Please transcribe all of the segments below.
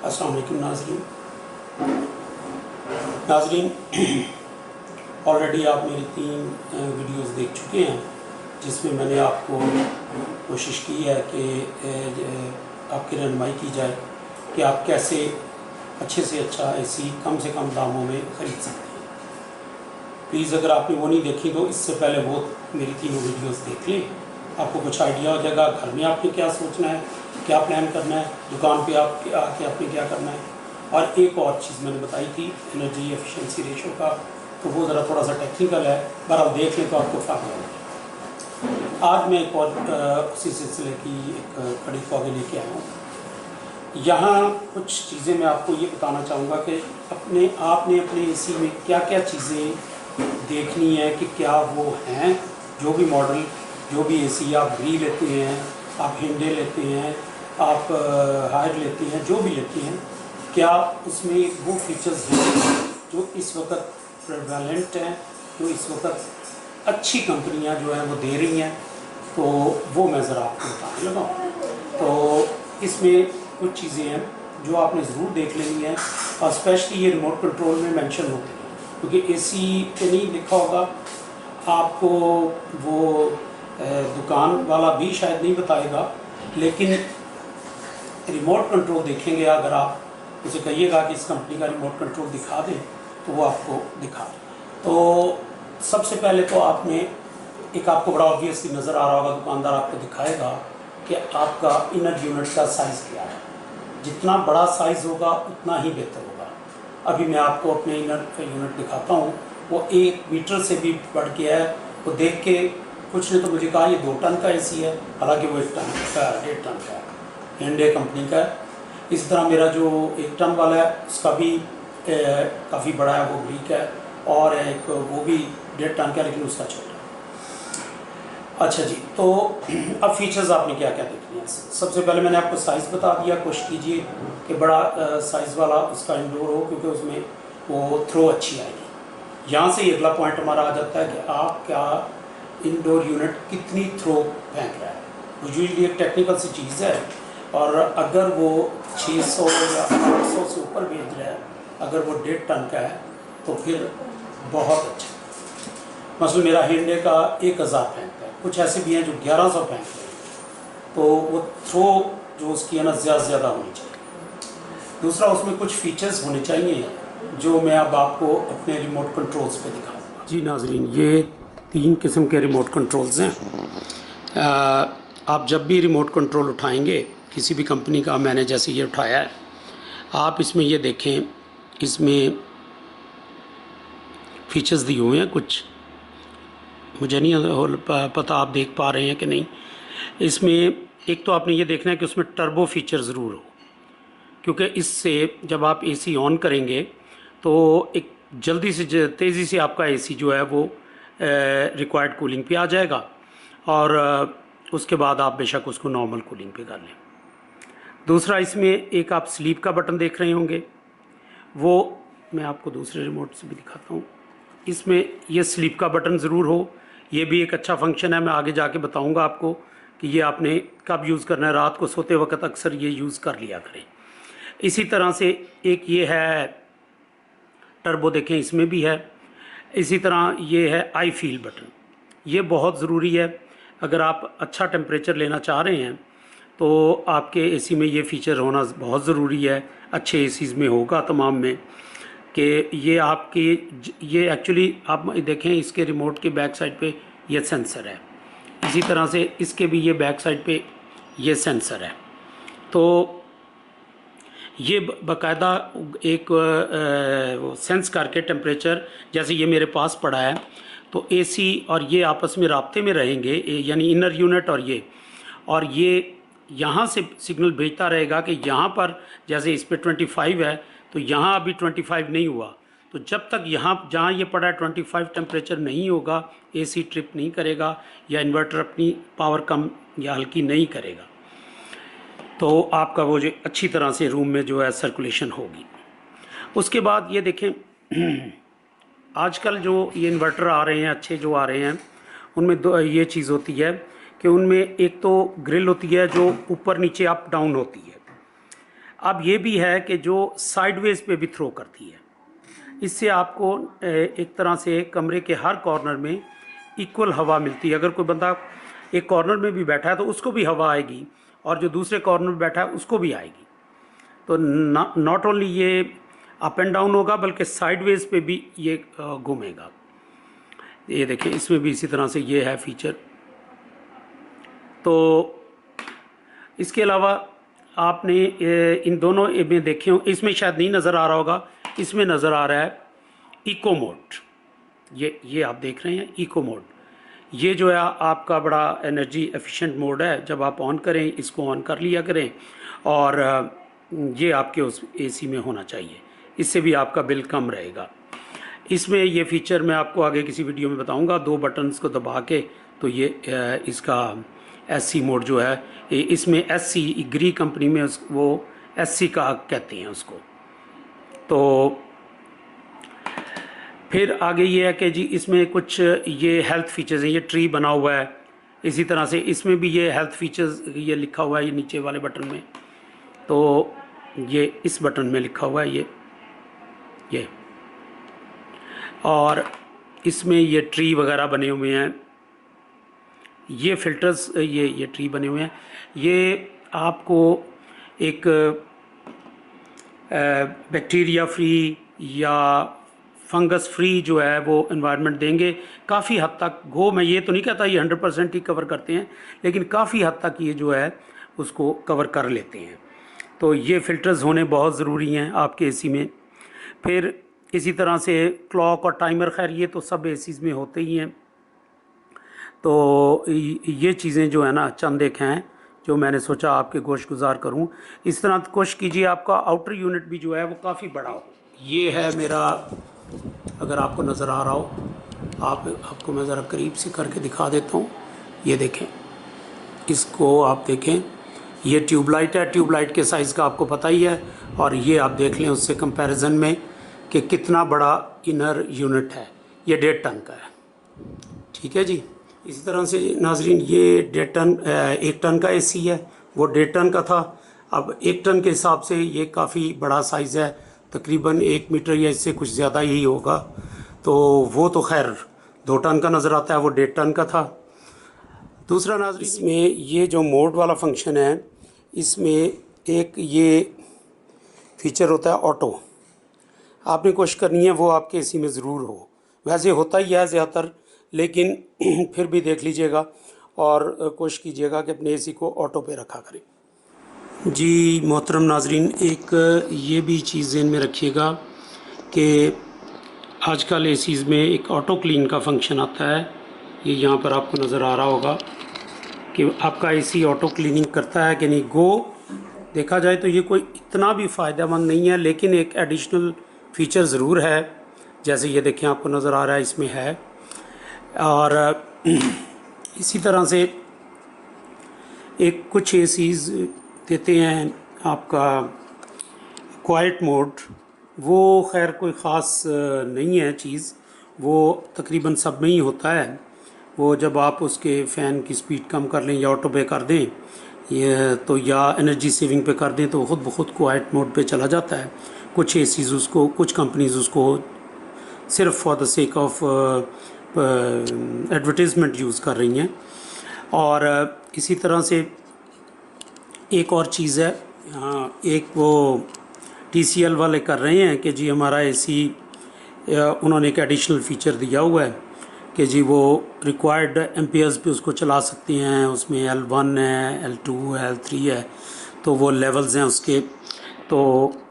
अस्सलाम वालेकुम नाज़रीन, ऑलरेडी आप मेरी 3 वीडियोस देख चुके हैं जिसमें मैंने आपको कोशिश की है कि आपकी रहनुमाई की जाए कि आप कैसे अच्छे से अच्छा एसी कम से कम दामों में ख़रीद सकते हैं। प्लीज़ अगर आपने वो नहीं देखी तो इससे पहले वो मेरी 3 वीडियोस देख लें, आपको कुछ आइडिया हो जाएगा घर में आपने क्या सोचना है, क्या प्लान करना है, दुकान पे आप आके आपने क्या करना है। और एक और चीज़ मैंने बताई थी एनर्जी एफिशिएंसी रेशो का, तो वो ज़रा थोड़ा सा टेक्निकल है, पर आप देख लें तो आपको फ़ायदा होगा। आज मैं एक और उसी सिलसिले की एक कड़ी खौगे लेके आया हूँ। यहाँ कुछ चीज़ें मैं आपको ये बताना चाहूँगा कि आपने अपने एसी में क्या क्या चीज़ें देखनी है कि क्या वो हैं, जो भी मॉडल, जो भी एसी आप ग्री लेते हैं, आप हिंडे लेते हैं, आप हायर लेते हैं, जो भी लेते हैं, क्या उसमें वो फीचर्स हैं जो इस वक्त प्रेवलेंट हैं, जो इस वक्त अच्छी कंपनियां जो हैं वो दे रही हैं। तो वो मैं ज़रा आपको बताने लगा हूँ। तो इसमें कुछ चीज़ें हैं जो आपने ज़रूर देख लेनी है, और स्पेशली ये रिमोट कंट्रोल में मेंशन होती है, क्योंकि एसी पे नहीं लिखा होगा, आपको वो दुकान वाला भी शायद नहीं बताएगा, लेकिन रिमोट कंट्रोल देखेंगे अगर आप उसे कहिएगा कि इस कंपनी का रिमोट कंट्रोल दिखा दें तो वो आपको दिखा दें। तो सबसे पहले तो आपको बड़ा ऑब्वियसली नज़र आ रहा होगा, दुकानदार आपको दिखाएगा कि आपका इनर यूनिट का साइज़ क्या है। जितना बड़ा साइज़ होगा उतना ही बेहतर होगा। अभी मैं आपको अपने इनर यूनिट दिखाता हूँ, वो 1 मीटर से भी बढ़ के है। वो देख के कुछ ने तो मुझे कहा ये 2 टन का एसी है, हालांकि वो 1 टन का 1.5 टन का है, हिंडे कंपनी का है। इसी तरह मेरा जो 1 टन वाला है उसका भी काफ़ी बड़ा है, वो ग्रीक है, और एक वो भी 1.5 टन का है, लेकिन उसका छोटा है। अच्छा जी, तो अब फीचर्स आपने क्या क्या देखने हैं। सबसे पहले मैंने आपको साइज़ बता दिया। कोशिश कीजिए कि बड़ा साइज़ वाला उसका इंडोर हो, क्योंकि उसमें वो थ्रो अच्छी आएगी। यहाँ से ही अगला पॉइंट हमारा आ जाता है कि आपका इंडोर यूनिट कितनी थ्रो फेंक रहा है। वो यूजली एक टेक्निकल सी चीज़ है, और अगर वो 600 या 800 से ऊपर भेज रहा है, अगर वो 1.5 टन का है तो फिर बहुत अच्छा। मसलन मेरा हिंडे का 1000 फेंकता है, कुछ ऐसे भी हैं जो 1100 फेंकते हैं, तो वो थ्रो जो उसकी है ना ज़्यादा होनी चाहिए। दूसरा, उसमें कुछ फीचर्स होने चाहिए जो मैं अब आपको अपने रिमोट कंट्रोल्स पे दिखाऊंगा। जी नाज़रीन, ये 3 किस्म के रिमोट कंट्रोल्स हैं। आप जब भी रिमोट कंट्रोल उठाएंगे किसी भी कंपनी का, मैंने जैसे ये उठाया है, आप इसमें ये देखें, इसमें फीचर्स दिए हुए हैं कुछ, मुझे नहीं पता आप देख पा रहे हैं कि नहीं। इसमें एक तो आपने ये देखना है कि उसमें टर्बो फीचर ज़रूर हो, क्योंकि इससे जब आप एसी ऑन करेंगे तो एक जल्दी से तेज़ी से आपका एसी जो है वो रिक्वायर्ड कूलिंग पे आ जाएगा, और उसके बाद आप बेशक उसको नॉर्मल कूलिंग पे कर लें। दूसरा, इसमें एक आप स्लीप का बटन देख रहे होंगे, वो मैं आपको दूसरे रिमोट से भी दिखाता हूँ। इसमें ये स्लीप का बटन ज़रूर हो, ये भी एक अच्छा फंक्शन है। मैं आगे जाके बताऊँगा आपको कि ये आपने कब यूज़ करना है। रात को सोते वक्त अक्सर ये यूज़ कर लिया करें। इसी तरह से एक ये है टर्बो, देखें इसमें भी है। इसी तरह ये है आई फील बटन, ये बहुत ज़रूरी है। अगर आप अच्छा टेम्परेचर लेना चाह रहे हैं तो आपके एसी में ये फ़ीचर होना बहुत ज़रूरी है। अच्छे एसीज़ में होगा तमाम में, कि ये एक्चुअली आप देखें, इसके रिमोट के बैक साइड पे ये सेंसर है। इसी तरह से इसके भी ये बैक साइड पे ये सेंसर है। तो ये बाकायदा एक सेंस करके टेम्परेचर, जैसे ये मेरे पास पड़ा है, तो एसी और ये आपस में राब्ते में रहेंगे, यानी इनर यूनिट और ये यहाँ से सिग्नल भेजता रहेगा कि यहाँ पर जैसे इस पे 25 है, तो यहाँ अभी 25 नहीं हुआ, तो जब तक यहाँ जहाँ ये पड़ा है 25 टेम्परेचर नहीं होगा, एसी ट्रिप नहीं करेगा या इन्वर्टर अपनी पावर कम या हल्की नहीं करेगा। तो आपका वो जो अच्छी तरह से रूम में जो है सर्कुलेशन होगी। उसके बाद ये देखें, आजकल जो ये इन्वर्टर आ रहे हैं, अच्छे जो आ रहे हैं, उनमें दो ये चीज़ होती है कि उनमें एक तो ग्रिल होती है जो ऊपर नीचे अप डाउन होती है। अब ये भी है कि जो साइडवेज पे भी थ्रो करती है। इससे आपको एक तरह से कमरे के हर कॉर्नर में इक्वल हवा मिलती है। अगर कोई बंदा एक कॉर्नर में भी बैठा है तो उसको भी हवा आएगी, और जो दूसरे कॉर्नर में बैठा है उसको भी आएगी। तो नॉट ओनली ये अप एंड डाउन होगा, बल्कि साइडवेज पे भी ये घूमेगा। ये देखिए, इसमें भी इसी तरह से ये है फीचर। तो इसके अलावा आपने इन दोनों में देखे हो, इसमें शायद नहीं नज़र आ रहा होगा, इसमें नज़र आ रहा है इको मोड। ये आप देख रहे हैं इको मोड। ये जो है आपका बड़ा एनर्जी एफिशिएंट मोड है। जब आप ऑन करें, इसको ऑन कर लिया करें, और ये आपके उस एसी में होना चाहिए। इससे भी आपका बिल कम रहेगा। इसमें ये फीचर मैं आपको आगे किसी वीडियो में बताऊंगा। 2 बटन्स को दबा के तो ये इसका एससी मोड जो है, इसमें एससी ग्री कंपनी में वो एससी का कहते हैं उसको। तो फिर आगे ये है कि जी इसमें कुछ ये हेल्थ फीचर्स हैं। ये ट्री बना हुआ है, इसी तरह से इसमें भी ये हेल्थ फीचर्स ये लिखा हुआ है, ये नीचे वाले बटन में। तो ये इस बटन में लिखा हुआ है ये और इसमें ये ट्री वगैरह बने हुए हैं। ये फिल्टर्स, ये ट्री बने हुए हैं। ये आपको एक बैक्टीरिया फ्री या फंगस फ्री जो है वो इन्वायरमेंट देंगे काफ़ी हद तक। मैं ये तो नहीं कहता ये 100% ही कवर करते हैं, लेकिन काफ़ी हद तक ये जो है उसको कवर कर लेते हैं। तो ये फ़िल्टर्स होने बहुत ज़रूरी हैं आपके एसी में। फिर इसी तरह से क्लॉक और टाइमर, खैर ये तो सब एसीज़ में होते ही हैं। तो ये चीज़ें जो है ना, चंद एक हैं जो मैंने सोचा आपके गोश गुजार करूँ। इस तरह कोशिश कीजिए आपका आउटर यूनिट भी जो है वो काफ़ी बड़ा हो। ये है मेरा, अगर आपको नज़र आ रहा हो, आपको मैं ज़रा करीब से करके दिखा देता हूँ। ये देखें, इसको आप देखें, ये ट्यूबलाइट है। ट्यूबलाइट के साइज़ का आपको पता ही है, और ये आप देख लें उससे कंपैरिजन में कि कितना बड़ा इनर यूनिट है। ये 1.5 टन का है, ठीक है जी। इसी तरह से नाजरीन, ये 1 टन का एसी है, वो 1.5 टन का था। अब 1 टन के हिसाब से ये काफ़ी बड़ा साइज़ है, तकरीबन 1 मीटर या इससे कुछ ज़्यादा ही होगा। तो वो तो खैर 2 टन का नज़र आता है, वो 1.5 टन का था। दूसरा नाजरीन, इसमें ये जो मोड वाला फंक्शन है, इसमें एक ये फीचर होता है ऑटो। आपने कोशिश करनी है वो आपके एसी में ज़रूर हो। वैसे होता ही है ज़्यादातर, लेकिन फिर भी देख लीजिएगा और कोशिश कीजिएगा कि अपने एसी को ऑटो पे रखा करें। जी मोहतरम नाजरीन, एक ये भी चीज़ ज़हन में रखिएगा कि आजकल एसीज़ में एक ऑटो क्लीन का फंक्शन आता है। ये यहाँ पर आपको नज़र आ रहा होगा कि आपका एसी ऑटो क्लीनिंग करता है कि नहीं। देखा जाए तो ये कोई इतना भी फ़ायदेमंद नहीं है, लेकिन एक एडिशनल फ़ीचर ज़रूर है। जैसे ये देखें, आपको नज़र आ रहा है इसमें है। और इसी तरह से एक कुछ एसीज़ देते हैं आपका क्वाइट मोड। वो खैर कोई ख़ास नहीं है चीज़, वो तकरीबन सब में ही होता है। वो जब आप उसके फ़ैन की स्पीड कम कर लें या ऑटो पे कर दें, ये तो, या एनर्जी सेविंग पे कर दें, तो ख़ुद ब खुद क्वाइट मोड पे चला जाता है। कुछ एसीज़ उसको, कुछ कंपनीज़ उसको सिर्फ for the sake of advertisement use कर रही हैं। और इसी तरह से एक और चीज़ है, एक वो TCL वाले कर रहे हैं कि जी हमारा एसी, उन्होंने एक एडिशनल फ़ीचर दिया हुआ है कि जी वो रिक्वायर्ड एम्पियर्स पे उसको चला सकते हैं। उसमें L1 है, L2 है, L3 है, तो वो लेवल्स हैं उसके। तो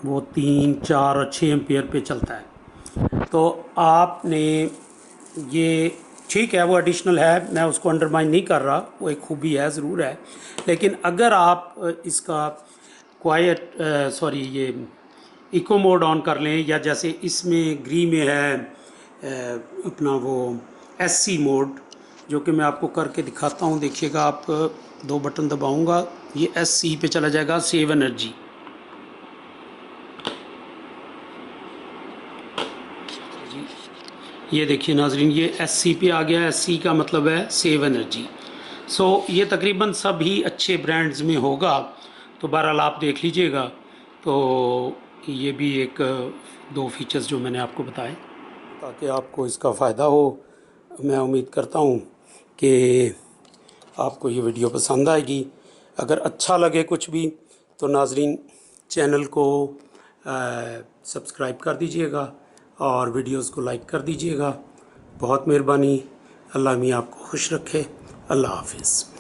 वो 3, 4 और 6 एम्पियर पे चलता है। तो आपने ये, ठीक है वो एडिशनल है, मैं उसको अंडरमाइन नहीं कर रहा, वो एक खूबी है, ज़रूर है। लेकिन अगर आप इसका ये इको मोड ऑन कर लें, या जैसे इसमें ग्री में है अपना वो SC मोड, जो कि मैं आपको करके दिखाता हूँ। देखिएगा, आप 2 बटन दबाऊँगा, ये SC पे चला जाएगा, सेव एनर्जी। ये देखिए नाजरीन, ये SC पे आ गया। SC का मतलब है सेव एनर्जी। ये तकरीबन सब ही अच्छे ब्रांड्स में होगा। तो बहरहाल आप देख लीजिएगा तो ये भी एक दो फीचर्स जो मैंने आपको बताए ताकि आपको इसका फ़ायदा हो। मैं उम्मीद करता हूँ कि आपको ये वीडियो पसंद आएगी। अगर अच्छा लगे कुछ भी तो नाजरीन चैनल को सब्सक्राइब कर दीजिएगा और वीडियोस को लाइक कर दीजिएगा। बहुत मेहरबानी। अल्लाह मियाँ आपको खुश रखे। अल्लाह हाफिज़।